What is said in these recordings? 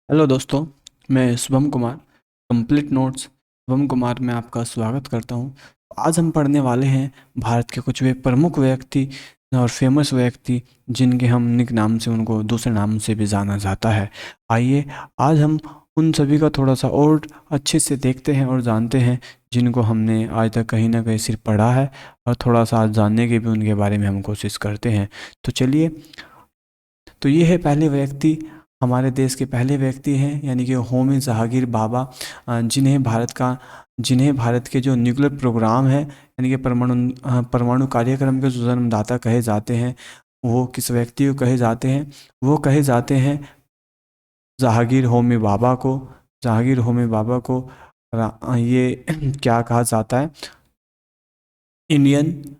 Hello दोस्तों। मैं Shubham Kumar, complete notes Shubham Kumar में आपका स्वागत करता हूं। आज हम पढ़ने वाले हैं भारत के कुछ वे प्रमुख व्यक्ति और फेमस व्यक्ति जिनके हम निक नाम से उनको दूसरे नाम से भी जाना जाता है। आइए आज हम उन सभी का थोड़ा सा और अच्छे से देखते हैं और जानते हैं जिनको हमने आज तक कहीं ना कहीं सिर्फ पढ़ा है, और थोड़ा सा आज जानने की भी उनके बारे में हम कोशिश करते हैं। तो चलिए, तो ये है पहले व्यक्ति, हमारे देश के पहले व्यक्ति हैं, यानी कि होमी जहांगीर बाबा, जिन्हें भारत के जो न्यूक्लियर प्रोग्राम है, यानी कि परमाणु कार्यक्रम के जो जन्मदाता कहे जाते हैं, वो किस व्यक्ति को कहे जाते हैं? वो कहे जाते हैं जहांगीर होमी बाबा को। जहांगीर होमी बाबा को ये क्या कहा जाता है? Indian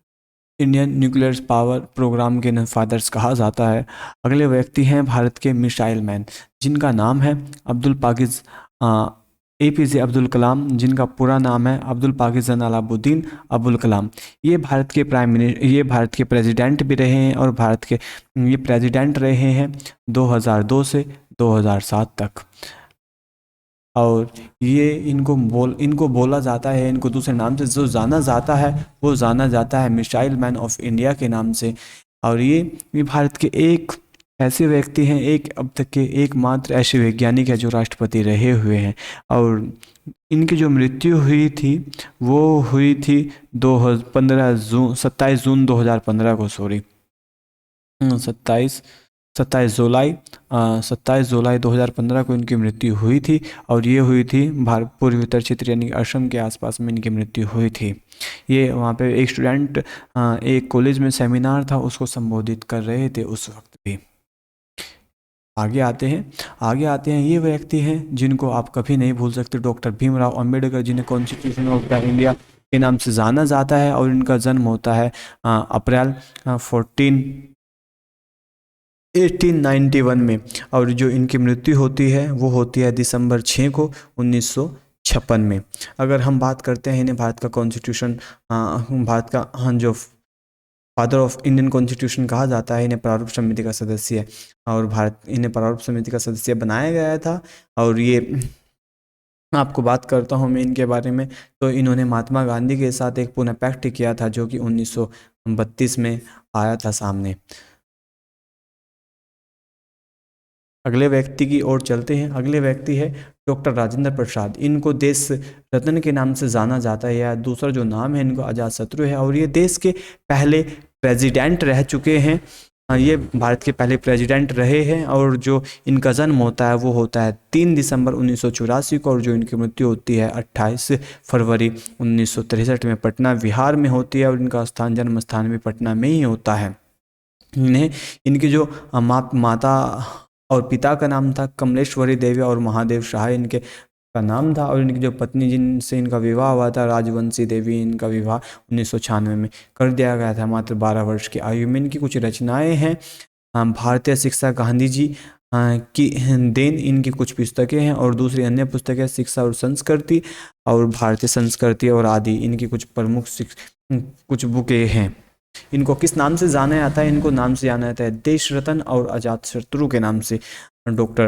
Indian nuclear power programme के फादर्स कहा जाता है। अगले व्यक्ति हैं भारत के मिसाइल मैन, जिनका नाम है अब्दुल पाकिज APJ अब्दुल कलाम, जिनका पूरा नाम है अब्दुल पाकिज जलालुद्दीन अब्दुल कलाम। ये भारत के प्रेसिडेंट भी रहे हैं, और ये प्रेसिडेंट रहे हैं 2002 से 2007 तक। और ये इनको बोला जाता है, इनको दूसरे नाम से जो जाना जाता है वो जाना जाता है मिसाइल मैन ऑफ इंडिया के नाम से। और ये भारत के एक ऐसे व्यक्ति हैं, अब तक के एकमात्र ऐसे वैज्ञानिक है जो राष्ट्रपति रहे हुए हैं। और इनकी जो मृत्यु हुई थी वो हुई थी 27 जून 2015 को, सॉरी, 27 जुलाई 2015 को इनकी मृत्यु हुई थी। और ये हुई थी भारत पूर्वी उत्तर क्षेत्र यानी असम के आसपास में इनकी मृत्यु हुई थी। ये वहाँ पे एक स्टूडेंट एक कॉलेज में सेमिनार था, उसको संबोधित कर रहे थे उस वक्त भी। आगे आते हैं ये व्यक्ति हैं जिनको आप कभी नहीं भूल सकते, डॉक्टर भीमराव अंबेडकर, जिन्हें कॉन्स्टिट्यूशन ऑफ द इंडिया के नाम से जाना जाता है। और इनका जन्म होता है अप्रैल 1891 में। और जो इनकी मृत्यु होती है वो होती है दिसंबर 6 को 1956 में। अगर हम बात करते हैं इन्हें भारत का कॉन्स्टिट्यूशन, भारत का जो फादर ऑफ इंडियन कॉन्स्टिट्यूशन कहा जाता है, इन्हें प्रारूप समिति का सदस्य, और इन्हें प्रारूप समिति का सदस्य बनाया गया था। और ये आपको बात करता हूँ मैं इनके बारे में, तो इन्होंने महात्मा गांधी के साथ एक पुनः पैक्ट किया था जो कि 1932 में आया था सामने। अगले व्यक्ति की ओर चलते हैं। अगले व्यक्ति है डॉक्टर राजेंद्र प्रसाद। इनको देश रत्न के नाम से जाना जाता है, या दूसरा जो नाम है इनको अजात शत्रु है। और ये देश के पहले प्रेसिडेंट रह चुके हैं। ये भारत के पहले प्रेसिडेंट रहे हैं। और जो इनका जन्म होता है वो होता है 3 दिसंबर 1984 को, और जो इनकी मृत्यु होती है 28 फरवरी 1963 में पटना बिहार में होती है। और इनका जन्म स्थान भी पटना में ही होता है। इनकी जो माता और पिता का नाम था कमलेश्वरी देवी, और महादेव शाह इनके का नाम था। और इनकी जो पत्नी जिनसे इनका विवाह हुआ था राजवंशी देवी, इनका विवाह 1996 में कर दिया गया था मात्र 12 वर्ष की आयु में। इनकी कुछ रचनाएं हैं भारतीय शिक्षा, गांधी जी की देन, इनकी कुछ पुस्तकें हैं। और दूसरी अन्य पुस्तकें शिक्षा और संस्कृति, और भारतीय संस्कृति और आदि, इनकी कुछ प्रमुख कुछ बुकें हैं। इनको किस नाम से जाना जाता है? इनको नाम से जाना जाता है देश रत्न और अजात शत्रु के नाम से डॉक्टर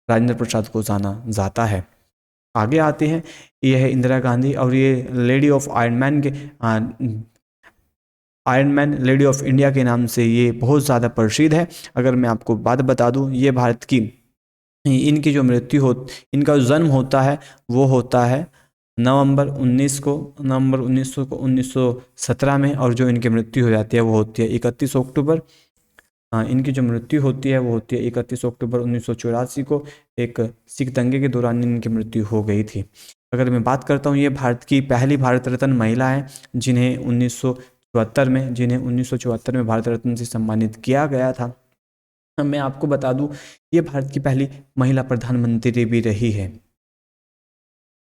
राजेंद्र प्रसाद को जाना जाता है। आगे आते हैं, ये है इंदिरा गांधी, और ये lady of iron man lady of India के नाम से ये बहुत ज़्यादा प्रसिद्ध है। अगर मैं आपको बात बता दूं, ये भारत की इनकी जो इनका जो जन्म होता है वो होता है नवंबर 1900 को 1917 में। और जो इनकी मृत्यु हो जाती है वो होती है 31 अक्टूबर। इनकी जो मृत्यु होती है वो होती है 31 अक्टूबर 1984 को। एक सिख दंगे के दौरान इनकी मृत्यु हो गई थी। अगर मैं बात करता हूँ, ये भारत की पहली भारत रत्न महिला है जिन्हें 1974 में भारत रत्न से सम्मानित किया गया था। मैं आपको बता दूं, ये भारत की पहली महिला प्रधानमंत्री भी रही है।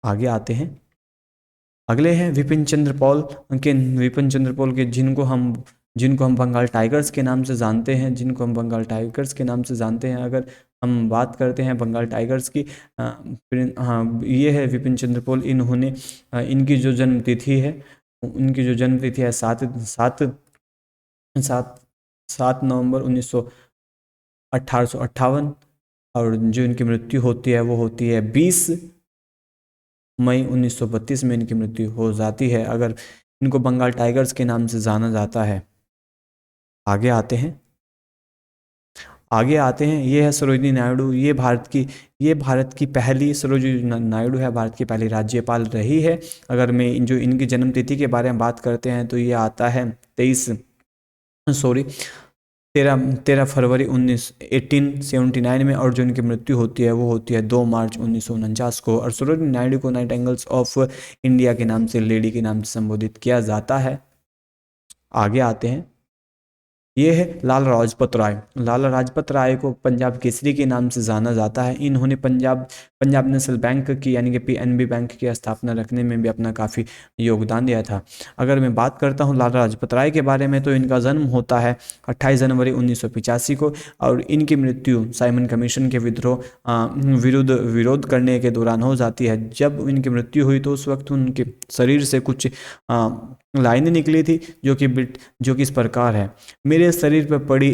आगे आते हैं, अगले हैं विपिन चंद्र पॉल के जिनको हम बंगाल टाइगर्स के नाम से जानते हैं, अगर हम बात करते हैं बंगाल टाइगर्स की, हाँ, ये है विपिन चंद्र पॉल। इनकी जो जन्म तिथि है 7 नवंबर 1858। और जो इनकी मृत्यु होती है वो होती है 20 मई 1932 में इनकी मृत्यु हो जाती है। अगर इनको बंगाल टाइगर्स के नाम से जाना जाता है। आगे आते हैं, ये है सरोजिनी नायडू। ये भारत की पहली सरोजिनी नायडू है, भारत की पहली राज्यपाल रही है। अगर मैं जो इनकी जन्म तिथि के बारे में बात करते हैं तो ये आता है 13 फरवरी 1879 में, और जो इनकी मृत्यु होती है वो होती है 2 मार्च 1949 को। और सरोजिनी नायडू को नाइटिंगेल्स ऑफ इंडिया के नाम से, लेडी के नाम से संबोधित किया जाता है। आगे आते हैं, ये है लाला लाजपत राय। लाला लाजपत राय को पंजाब केसरी के नाम से जाना जाता है। इन्होंने पंजाब नेशनल बैंक की यानी कि पीएनबी बैंक की स्थापना रखने में भी अपना काफ़ी योगदान दिया था। अगर मैं बात करता हूँ लाला लाजपत राय के बारे में तो इनका जन्म होता है 28 जनवरी 1985 को, और इनकी मृत्यु साइमन कमीशन के विरोध करने के दौरान हो जाती है। जब इनकी मृत्यु हुई तो उस वक्त उनके शरीर से कुछ लाइनें निकली थी जो कि इस प्रकार है। मेरे शरीर पर पड़ी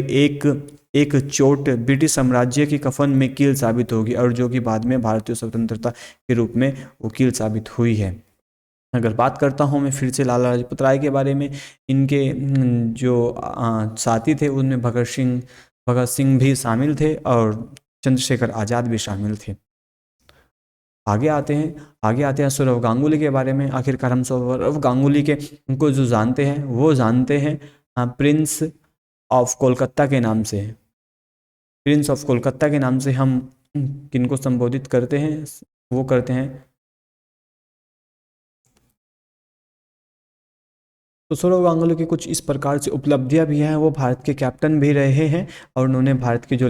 एक चोट ब्रिटिश साम्राज्य की कफन में कील साबित होगी, और जो कि बाद में भारतीय स्वतंत्रता के रूप में वो कील साबित हुई है। अगर बात करता हूँ मैं फिर से लाला लाजपत राय के बारे में, इनके जो साथी थे उनमें भगत सिंह भी शामिल थे और चंद्रशेखर आज़ाद भी शामिल थे। आगे आते हैं सौरव गांगुली के बारे में। आखिरकार हम सौरव गांगुली के उनको जो जानते हैं वो जानते हैं प्रिंस ऑफ कोलकाता के नाम से। प्रिंस ऑफ कोलकाता के नाम से हम किनको संबोधित करते हैं, वो करते हैं। तो सौरव गांगुली की कुछ इस प्रकार से उपलब्धियां भी हैं। वो भारत के कैप्टन भी रहे हैं, और उन्होंने भारत के जो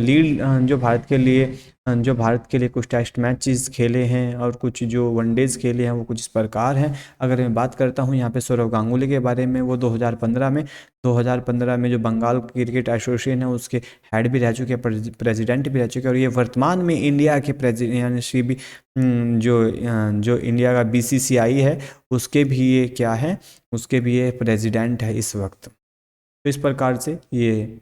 भारत के लिए कुछ टेस्ट मैचेस खेले हैं और कुछ जो वनडेज खेले हैं वो कुछ इस प्रकार हैं। अगर मैं बात करता हूं यहाँ पे सौरव गांगुली के बारे में, वो 2015 में जो बंगाल क्रिकेट एसोसिएशन है उसके हेड भी रह चुके हैं, प्रेसिडेंट भी रह चुके हैं, और ये वर्तमान में इंडिया के प्रेसिडेंट जो इंडिया का बीसीसीआई है उसके भी ये क्या है, उसके भी ये प्रेसिडेंट है इस वक्त। तो इस प्रकार से ये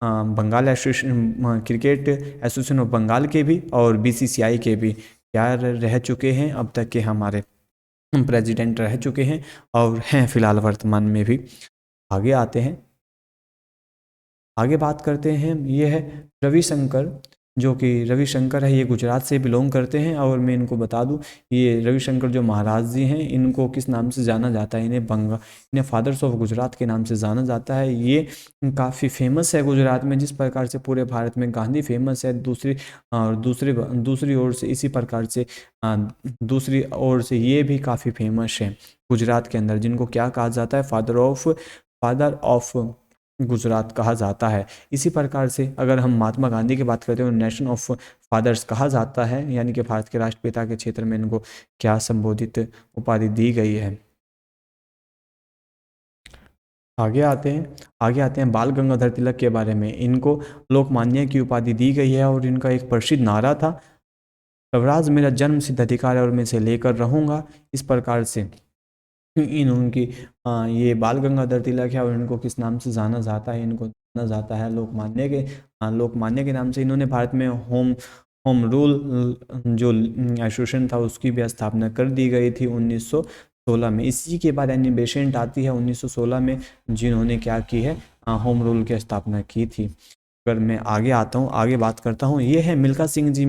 Bengal association, cricket association of Bengal के भी और बीसीसीआई के भी क्या रह चुके हैं, अब तक के हमारे प्रेसिडेंट रह चुके हैं और हैं फिलहाल वर्तमान में भी। आगे बात करते हैं, ये है रविशंकर, जो कि रविशंकर है, ये गुजरात से बिलोंग करते हैं। और मैं इनको बता दूं, ये रविशंकर जो महाराज जी हैं इनको किस नाम से जाना जाता है, इन्हें फादर्स ऑफ गुजरात के नाम से जाना जाता है। ये काफ़ी फेमस है गुजरात में, जिस प्रकार से पूरे भारत में गांधी फेमस है। दूसरी ओर से इसी प्रकार से दूसरी ओर से ये भी काफ़ी फेमस है गुजरात के अंदर, जिनको क्या कहा जाता है, फादर ऑफ गुजरात कहा जाता है। इसी प्रकार से अगर हम महात्मा गांधी की बात करते हैं, नेशन ऑफ फादर्स कहा जाता है, यानी कि भारत के राष्ट्रपिता के क्षेत्र में इनको क्या संबोधित उपाधि दी गई है। आगे आते हैं बाल गंगाधर तिलक के बारे में। इनको लोकमान्य की उपाधि दी गई है, और इनका एक प्रसिद्ध नारा था, स्वराज मेरा जन्म सिद्ध अधिकार है और मैं इसे लेकर रहूँगा। इस प्रकार से उनकी ये बाल गंगाधर तिलक है, और इनको किस नाम से जाना जाता है, इनको जाना जाता है लोकमान्य के नाम से। इन्होंने भारत में होम रूल जो एसोसिएशन था उसकी भी स्थापना कर दी गई थी 1916 में। इसी के बाद एनी बेसेंट आती है 1916 में, जिन्होंने क्या की है, होम रूल की स्थापना की थी। अगर मैं आगे बात करता हूँ, ये है मिल्खा सिंह जी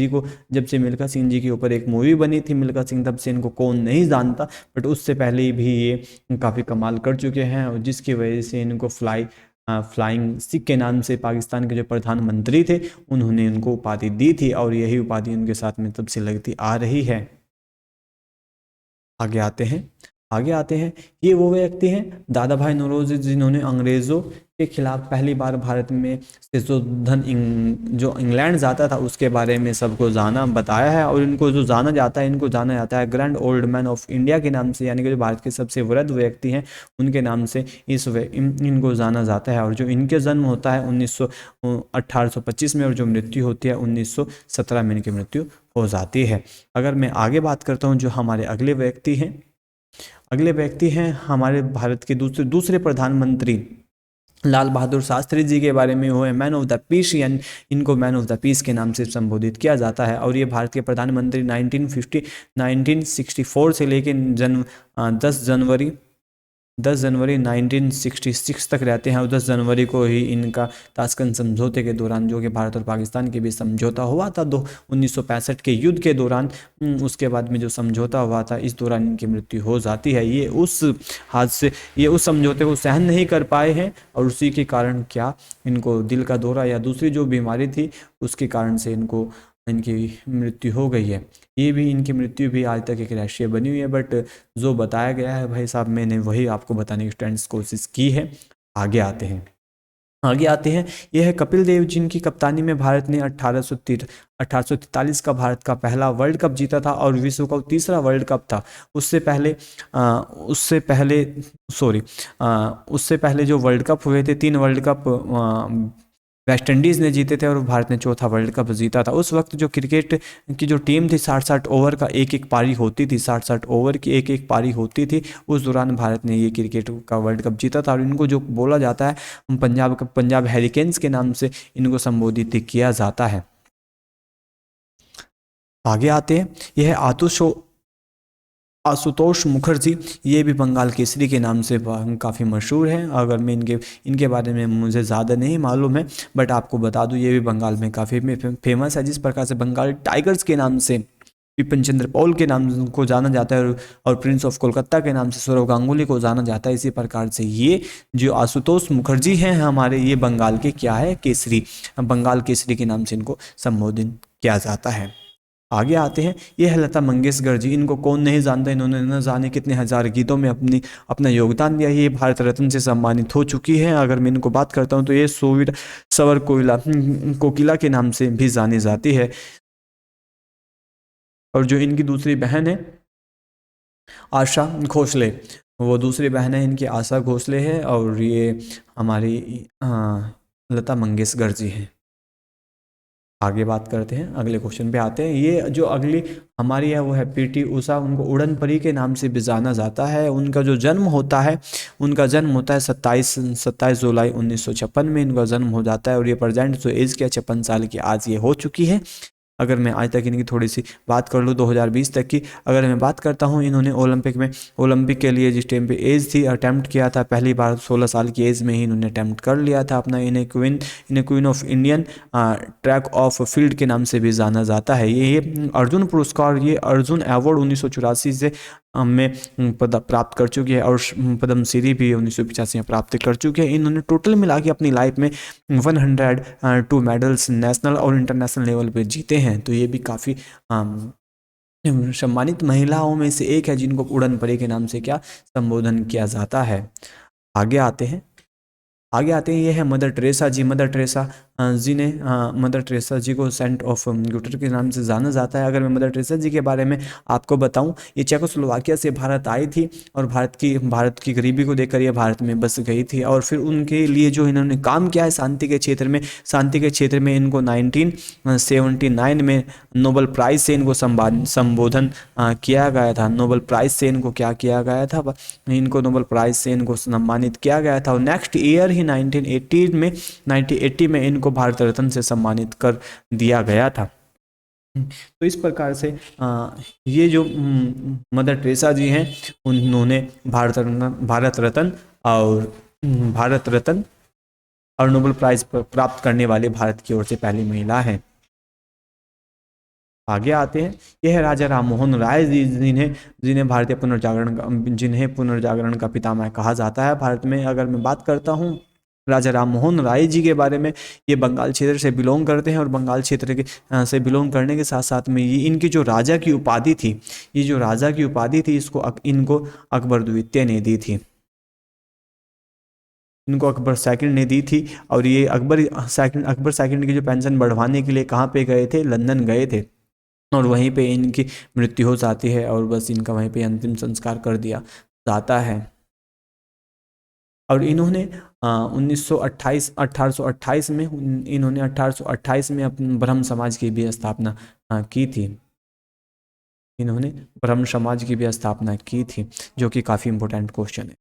को जब से मिल्खा सिंह जी के ऊपर एक मूवी बनी थी मिल्खा सिंह, तब से इनको कौन नहीं जानता, बट उससे पहले भी ये काफ़ी कमाल कर चुके हैं, और जिसकी वजह से इनको फ्लाइंग सिख के नाम से पाकिस्तान के जो प्रधानमंत्री थे उन्होंने इनको उपाधि दी थी, और यही उपाधि उनके साथ में तब से लगती आ रही है। आगे आते हैं, ये वो व्यक्ति हैं दादा भाई नौरोजी, जिन्होंने अंग्रेज़ों के खिलाफ पहली बार भारत में संशोधन जो इंग्लैंड जाता था उसके बारे में सबको बताया है। और इनको जाना जाता है grand old man of India के नाम से, यानी कि जो भारत के सबसे वृद्ध व्यक्ति हैं उनके नाम से इनको जाना जाता है। और जो इनके जन्म होता है 1825 में, और जो मृत्यु होती है 1917 में इनकी मृत्यु हो जाती है। अगर मैं आगे बात करता हूँ, जो हमारे अगले व्यक्ति हैं हमारे भारत के दूसरे प्रधानमंत्री लाल बहादुर शास्त्री जी के बारे में हुए मैन ऑफ द पीस, यानी इनको मैन ऑफ द पीस के नाम से संबोधित किया जाता है। और ये भारत के प्रधानमंत्री 1964 से लेकर 10 जनवरी 1966 तक रहते हैं। और 10 जनवरी को ही इनका ताशकंद समझौते के दौरान, जो कि भारत और पाकिस्तान के बीच समझौता हुआ था 1965 के युद्ध के दौरान, उसके बाद में जो समझौता हुआ था, इस दौरान इनकी मृत्यु हो जाती है। ये उस समझौते को सहन नहीं कर पाए हैं, और उसी के कारण क्या इनको दिल का दौरा या दूसरी जो बीमारी थी उसके कारण से इनकी मृत्यु हो गई है। ये भी इनकी मृत्यु भी आज तक एक रहस्य बनी हुई है, बट जो बताया गया है भाई साहब, मैंने वही आपको बताने की स्टैंड कोशिश की है। आगे आते हैं, यह है कपिल देव जिनकी कप्तानी में भारत ने 1843 का भारत का पहला वर्ल्ड कप जीता था, और विश्व का तीसरा वर्ल्ड कप था। उससे पहले जो वर्ल्ड कप हुए थे, 3 वर्ल्ड कप वेस्ट इंडीज़ ने जीते थे, और भारत ने चौथा वर्ल्ड कप जीता था। उस वक्त जो क्रिकेट की जो टीम थी, 60-60 ओवर का एक पारी होती थी, 60-60 ओवर की एक पारी होती थी। उस दौरान भारत ने ये क्रिकेट का वर्ल्ड कप जीता था, और इनको जो बोला जाता है पंजाब हैरिकेन्स के नाम से इनको संबोधित किया जाता है। आगे आते हैं, यह आशुतोष मुखर्जी, ये भी बंगाल केसरी के नाम से काफ़ी मशहूर हैं। अगर मैं इनके बारे में मुझे ज़्यादा नहीं मालूम है, बट आपको बता दूं ये भी बंगाल में काफ़ी फेमस है। जिस प्रकार से बंगाल टाइगर्स के नाम से विपिन चंद्र पॉल के नाम को जाना जाता है, और प्रिंस ऑफ कोलकाता के नाम से सौरव गांगुली को जाना जाता है, इसी प्रकार से ये जो आशुतोष मुखर्जी हैं हमारे, ये बंगाल के क्या है, बंगाल केसरी के नाम से इनको संबोधित किया जाता है। आगे आते हैं, ये है लता मंगेशकर जी। इनको कौन नहीं जानता, इन्होंने न जाने कितने हजार गीतों में अपना योगदान दिया। ये भारत रत्न से सम्मानित हो चुकी है। अगर मैं इनको बात करता हूँ तो ये सवर कोकिला के नाम से भी जानी जाती है। और जो इनकी दूसरी बहन है आशा भोसले, वो दूसरी बहन है इनकी आशा भोसले है, और ये हमारी लता मंगेशकर जी हैं। आगे बात करते हैं, अगले क्वेश्चन पे आते हैं। ये जो अगली हमारी है वो है पीटी उषा। उनको उड़न परी के नाम से भी जाना जाता है। उनका जन्म होता है 27 जुलाई 1956 में इनका जन्म हो जाता है, और ये प्रेजेंट जो एज क्या 56 साल की आज ये हो चुकी है। अगर मैं आज तक इनकी थोड़ी सी बात कर लूँ 2020 तक की, अगर मैं बात करता हूँ, इन्होंने ओलंपिक के लिए जिस टाइम पे एज थी अटैम्प्ट किया था पहली बार 16 साल की एज में ही इन्होंने अटैम्प्ट कर लिया था अपना। इन्हें queen of Indian track of field के नाम से भी जाना जाता है। ये अर्जुन पुरस्कार, ये अर्जुन अवार्ड 1984 से में प्राप्त कर चुकी है, और पद्मश्री भी 1985 में प्राप्त कर चुके हैं। इन्होंने टोटल मिला के अपनी लाइफ में 102 मेडल्स नेशनल और इंटरनेशनल लेवल पे जीते हैं। तो ये भी काफ़ी सम्मानित महिलाओं में से एक है जिनको उड़न परी के नाम से क्या संबोधन किया जाता है। आगे आते हैं, ये है मदर टेरेसा जी। मदर टेरेसा जी को सेंट ऑफ ग्यूटर के नाम से जाना जाता है। अगर मैं मदर टेरेसा जी के बारे में आपको बताऊं, ये चेकोस्लोवाकिया से भारत आई थी, और भारत की गरीबी को देखकर ये भारत में बस गई थी, और फिर उनके लिए जो इन्होंने काम किया है शांति के क्षेत्र में इनको 1979 में नोबेल प्राइज़ से इनको संबोधन किया गया था। नोबेल प्राइज़ से इनको क्या किया गया था, इनको नोबेल प्राइज़ से इनको सम्मानित किया गया था। और नेक्स्ट ईयर ही 1980 में इनको भारत रत्न से सम्मानित कर दिया गया था। तो इस प्रकार से ये जो मदर टेरेसा जी हैं, उन्होंने भारत रत्न और नोबेल प्राइज प्राप्त करने वाले भारत की ओर से पहली महिला हैं। आगे आते हैं, यह है राजा राम मोहन राय जी, जिन्हें भारतीय पुनर्जागरण का पितामह कहा जाता है भारत में। अगर मैं बात करता हूँ राजा राम मोहन राय जी के बारे में, ये बंगाल क्षेत्र से बिलोंग करते हैं, और बंगाल क्षेत्र के से बिलोंग करने के साथ साथ में ये इनकी जो राजा की उपाधि थी, इनको अकबर द्वितीय ने दी थी। इनको अकबर सेकंड ने दी थी, और ये अकबर सेकंड की जो पेंशन बढ़वाने के लिए कहाँ पे गए थे, लंदन गए थे, और वहीं पे इनकी मृत्यु हो जाती है, और बस इनका वहीं पे अंतिम संस्कार कर दिया जाता है। और इन्होंने 1828 में अपने ब्रह्म समाज की भी स्थापना की थी। इन्होंने ब्रह्म समाज की भी स्थापना की थी, जो कि काफ़ी इंपॉर्टेंट क्वेश्चन है।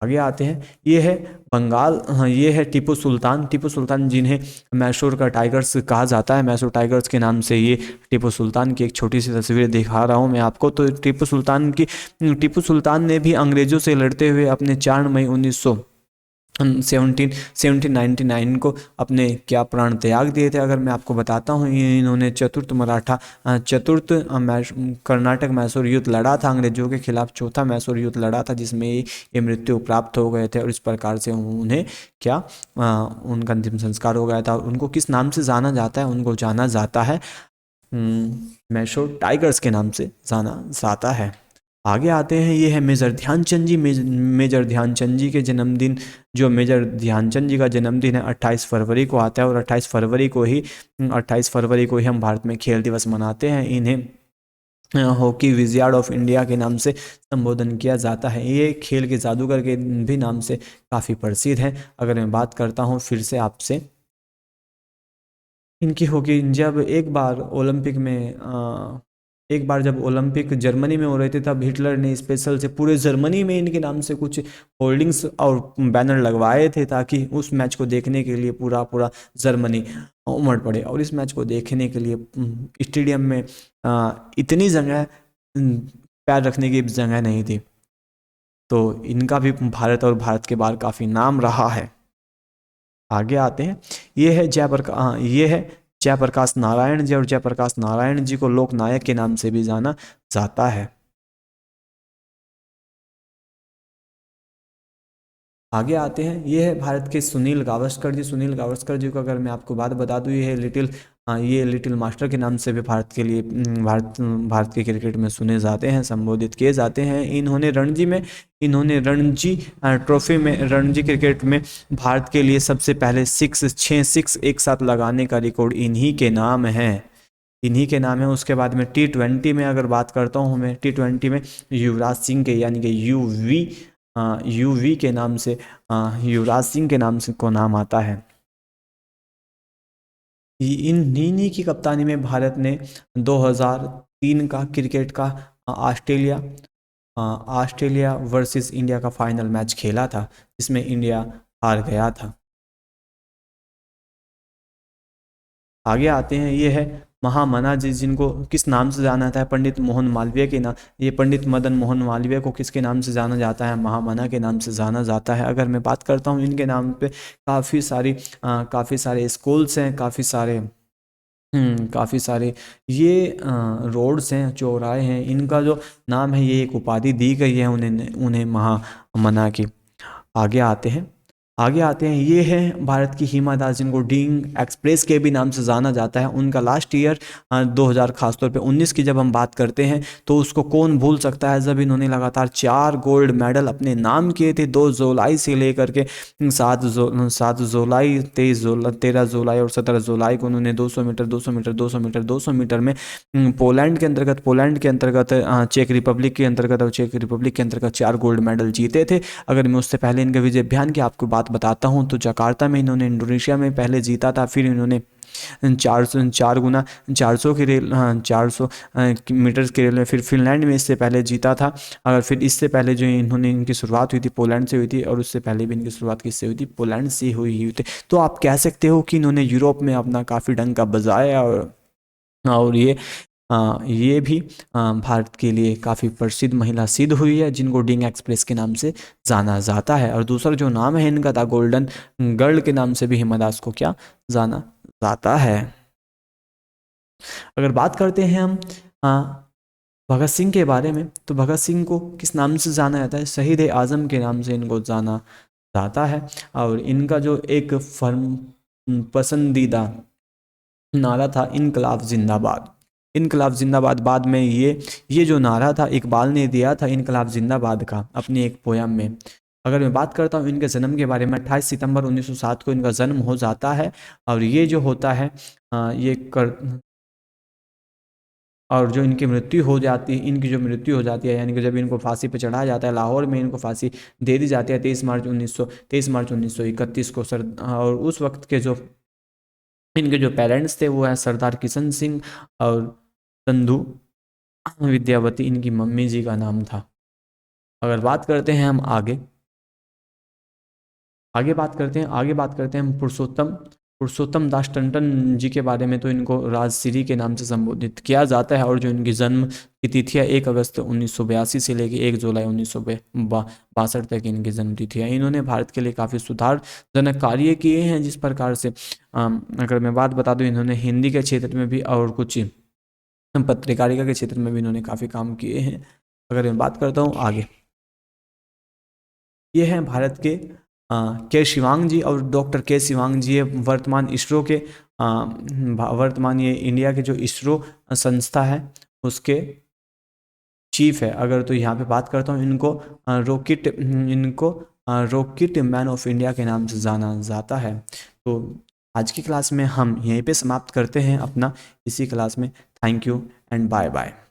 आगे आते हैं, ये है बंगाल, हाँ ये है टीपू सुल्तान। टीपू सुल्तान जिन्हें मैसूर का टाइगर्स कहा जाता है, मैसूर टाइगर्स के नाम से ये टीपू सुल्तान की एक छोटी सी तस्वीर दिखा रहा हूँ मैं आपको। तो टीपू सुल्तान ने भी अंग्रेजों से लड़ते हुए अपने 4 मई 1799 को अपने क्या प्राण त्याग दिए थे। अगर मैं आपको बताता हूँ, इन्होंने कर्नाटक मैसूर युद्ध लड़ा था अंग्रेजों के खिलाफ, चौथा मैसूर युद्ध लड़ा था जिसमें ये मृत्यु प्राप्त हो गए थे, और इस प्रकार से उन्हें क्या उनका अंतिम संस्कार हो गया था। उनको किस नाम से जाना जाता है? उनको जाना जाता है मैसूर टाइगर्स के नाम से जाना जाता है। आगे आते हैं, ये है मेजर ध्यानचंद जी। मेजर ध्यानचंद जी के जन्मदिन, जो मेजर ध्यानचंद जी का जन्मदिन है 28 फरवरी को आता है, और 28 फरवरी को ही हम भारत में खेल दिवस मनाते हैं। इन्हें हॉकी विज़ार्ड ऑफ इंडिया के नाम से संबोधन किया जाता है। ये खेल के जादूगर के भी नाम से काफ़ी प्रसिद्ध हैं। अगर मैं बात करता हूँ फिर से आपसे इनकी हॉकी, एक बार जब ओलंपिक जर्मनी में हो रहे थे, तब हिटलर ने स्पेशल से पूरे जर्मनी में इनके नाम से कुछ होल्डिंग्स और बैनर लगवाए थे, ताकि उस मैच को देखने के लिए पूरा पूरा जर्मनी उमड़ पड़े। और इस मैच को देखने के लिए स्टेडियम में इतनी जगह पैर रखने की जगह नहीं थी। तो इनका भी भारत और भारत के बाहर काफ़ी नाम रहा है। आगे आते हैं, ये है जयप्रकाश नारायण जी, और जयप्रकाश नारायण जी को लोकनायक के नाम से भी जाना जाता है। आगे आते हैं, ये है भारत के सुनील गावस्कर जी। सुनील गावस्कर जी को अगर मैं आपको बात बता दूं, ये लिटिल मास्टर के नाम से भी भारत के लिए भारत के क्रिकेट में सुने जाते हैं, संबोधित किए जाते हैं। इन्होंने रणजी क्रिकेट में भारत के लिए सबसे पहले 6 सिक्स एक साथ लगाने का रिकॉर्ड इन्हीं के नाम है। उसके बाद में T20 में अगर बात करता हूँ मैं, T20 में युवराज सिंह के, यानी कि यूवी के नाम से, युवराज सिंह के नाम से को नाम आता है। इन्हीं की कप्तानी में भारत ने 2003 का क्रिकेट का ऑस्ट्रेलिया वर्सेस इंडिया का फाइनल मैच खेला था, जिसमें इंडिया हार गया था। आगे आते हैं, ये है महामना जी, जिनको किस नाम से जाना जाता है? पंडित मोहन मालवीय के नाम। ये पंडित मदन मोहन मालवीय को किसके नाम से जाना जाता है? महामना के नाम से जाना जाता है। अगर मैं बात करता हूँ इनके नाम पे काफ़ी सारे स्कूल्स हैं, काफ़ी सारे ये रोड्स हैं, चौराहे हैं। इनका जो नाम है, ये एक उपाधि दी गई है उन्हें महामना की। आगे आते हैं, ये है भारत की हिमा दास, जिनको डीइंग एक्सप्रेस के भी नाम से जाना जाता है। उनका लास्ट ईयर 2000 खासतौर पे 19 की जब हम बात करते हैं, तो उसको कौन भूल सकता है, जब इन्होंने लगातार 4 गोल्ड मेडल अपने नाम किए थे। 2 जुलाई से लेकर के 7 जुलाई, 13 जुलाई और 17 जुलाई को उन्होंने 200 मीटर, 200 मीटर, 200 मीटर, 200 मीटर में पोलैंड के अंतर्गत चेक रिपब्लिक के अंतर्गत 4 गोल्ड मेडल जीते थे। अगर मैं उससे पहले इनके विजय अभियान की आपको बात बताता हूं, तो जकार्ता में इन्होंने इंडोनेशिया में पहले जीता था। फिर इन्होंने 400 की रेल, 400 मीटर्स की रेल में फिर फिनलैंड में इससे पहले जीता था। अगर फिर इससे पहले जो इनकी शुरुआत हुई थी पोलैंड से हुई थी, और उससे पहले भी इनकी शुरुआत किससे हुई थी? पोलैंड से हुई थी। तो आप कह सकते हो कि इन्होंने यूरोप में अपना काफ़ी डंका बजाया, और ये भी भारत के लिए काफ़ी प्रसिद्ध महिला सिद्ध हुई है, जिनको डीइंग एक्सप्रेस के नाम से जाना जाता है। और दूसरा जो नाम है इनका था गोल्डन गर्ल के नाम से भी हिमा दास को क्या जाना जाता है। अगर बात करते हैं हम भगत सिंह के बारे में, तो भगत सिंह को किस नाम से जाना जाता है? शहीद ए आज़म के नाम से इनको जाना जाता है। और इनका जो एक पसंदीदा नारा था, इनकलाब जिंदाबाद। इनकलाब जिंदाबाद, बाद में ये जो नारा था इकबाल ने दिया था, इनकलाब जिंदाबाद का, अपनी एक पोयम में। अगर मैं बात करता हूँ इनके जन्म के बारे में, 28 सितंबर 1907 को इनका जन्म हो जाता है। और ये जो होता है और जो इनकी मृत्यु हो जाती है, यानी कि जब इनको फांसी पे चढ़ाया जाता है, लाहौर में इनको फांसी दे दी जाती है 23 मार्च 1931 को सर। और उस वक्त के जो इनके जो पेरेंट्स थे, वो है सरदार किशन सिंह और संधू विद्यावती, इनकी मम्मी जी का नाम था। अगर बात करते हैं हम आगे, आगे बात करते हैं हम पुरुषोत्तम दास टंडन जी के बारे में। तो इनको राजश्री के नाम से संबोधित किया जाता है और जो इनकी जन्म की तिथि है 1 अगस्त 1982 से लेकर 1 जुलाई 1962 तक इनकी जन्म तिथि है। इन्होंने भारत के लिए काफ़ी सुधारजनक कार्य किए हैं। जिस प्रकार से अगर मैं बात बता दूं, इन्होंने हिंदी के क्षेत्र में भी और कुछ पत्रकारिता के क्षेत्र में भी इन्होंने काफ़ी काम किए हैं। अगर मैं बात करता हूँ आगे, ये हैं भारत के शिवांग जी, और डॉक्टर के शिवांग जी वर्तमान इसरो के वर्तमान ये इंडिया के जो इसरो संस्था है उसके चीफ है। अगर तो यहाँ पे बात करता हूँ, इनको रॉकेट मैन ऑफ इंडिया के नाम से जाना जाता है। तो आज की क्लास में हम यहीं पे समाप्त करते हैं अपना इसी क्लास में। Thank you and bye bye.